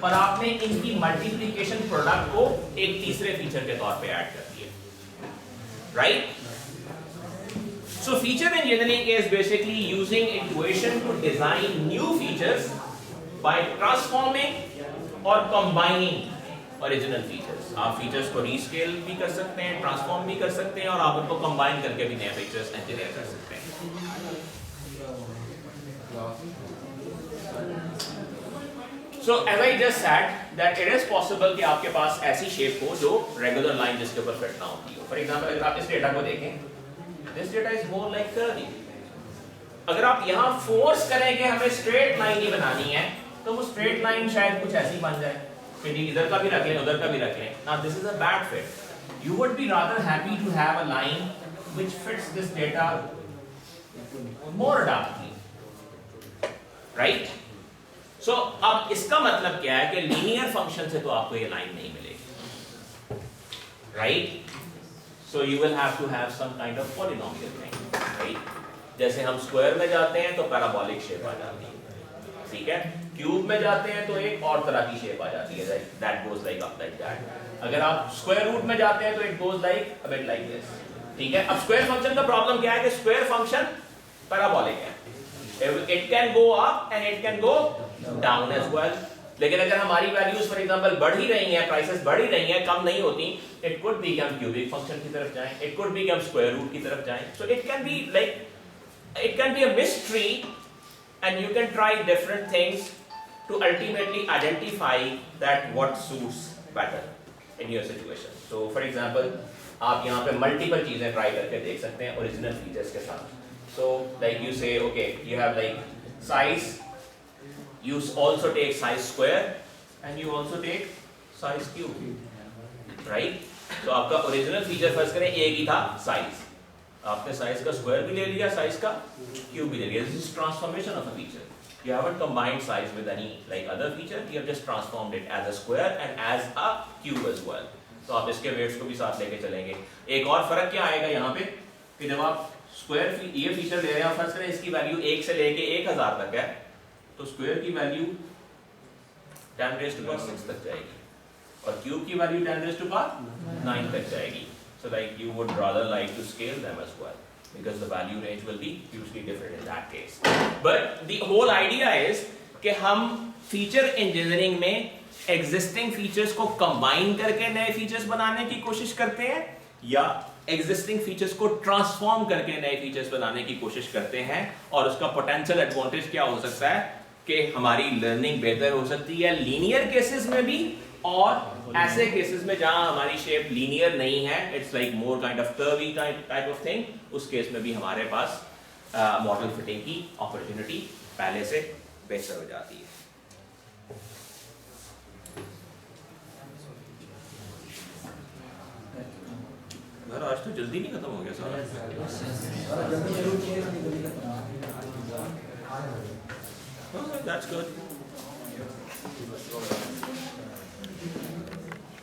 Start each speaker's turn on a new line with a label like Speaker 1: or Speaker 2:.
Speaker 1: और आपने इनकी मल्टीप्लिकेशन प्रोडक्ट को एक तीसरे फीचर के तौर पे ऐड कर दिया, right? So feature engineering is basically using intuition to design new features by transforming or combining original features. आप features को rescale भी कर सकते हैं, transform भी कर सकते हैं और आप उनको combine करके भी नए features engineer कर सकते हैं. So as I just said that it is possible कि आपके पास ऐसी shape हो जो regular line जिसके ऊपर fit ना होती हो. For example अगर आप इस data को देखें, this data is more like curvy. अगर आप यहाँ force करें कि हमें straight line ही बनानी है, तो वो straight line शायद कुछ ऐसी बन जाए, फिर इधर का भी रख लें, उधर का भी रख लें. Now this is a bad fit. You would be rather happy to have a line which fits this data more adaptly, right? So अब इसका मतलब क्या है कि linear function से तो आपको ये line नहीं मिलेगी, right? So you will have to have some kind of polynomial thing, right? जैसे हम स्क्वायर में जाते हैं तो पैराबोलिक शेप आ जाती है, ठीक है? क्यूब में जाते हैं तो एक और तरह की शेप आ जाती है, that goes like up like that. अगर आप स्क्वायर रूट में जाते हैं तो it goes like a bit like this, ठीक है? अब स्क्वायर फंक्शन का प्रॉब्लम क्या है कि स्क्वायर फंक्शन पैराबोलिक है, it can go up and it can go down as well. लेकिन अगर हमारी वैल्यूज फॉर एग्जांपल बढ़ ही रही हैं, प्राइसेस बढ़ ही रही हैं, कम नहीं होती, इट कुड बी कि हम क्यूबिक फंक्शन की तरफ जाएं, इट कुड बी कि हम स्क्वायर रूट की तरफ जाएं. So it can be like, it can be a mystery and you can try different things to ultimately identify that what suits better in your situation. So for example आप यहाँ पे multiple चीजें try करके देख सकते हैं original features के साथ. सो लाइक यू से okay you have like size, you also take size square and you also take size cube, right? तो आपका ओरिजिनल फीचर फर्स्ट करें एक ही था size, आपने size का square भी ले लिया, size का cube भी ले लिया. This is transformation of a feature. You haven't combined size with any like other feature, you have just transformed it as a square and as a cube as well. तो आप इसके weights को भी साथ लेके चलेंगे. एक और फर्क क्या आएगा यहाँ पे कि जब आप स्क्वायर ये फीचर ले रहे हैं, फर्स्ट करें इसकी वैल्यू 1 से लेके 1000 तक है, तो स्क्वायर की वैल्यू 10 raised to power 6 तक जाएगी और क्यूब की वैल्यू 10 raised to power 9 तक जाएगी. So like you would rather like to scale them as well because the value range will be hugely different in that case. But the whole idea is कि हम feature engineering में existing features को combine करके नए features बनाने की कोशिश करते हैं या एग्जिस्टिंग फीचर्स को ट्रांसफॉर्म करके नए फीचर्स बनाने की कोशिश करते हैं. और उसका पोटेंशियल एडवांटेज क्या हो सकता है कि हमारी लर्निंग बेहतर हो सकती है लीनियर केसेस में भी, और ऐसे केसेस में जहां हमारी शेप लीनियर नहीं है, it's like more kind of curvy type of thing, उस केस में भी हमारे पास मॉडल फिटिंग की अपॉर्चुनिटी पहले से बेहतर हो जाती है. आज तो जल्दी नहीं खत्म हो गया सारा. That's good.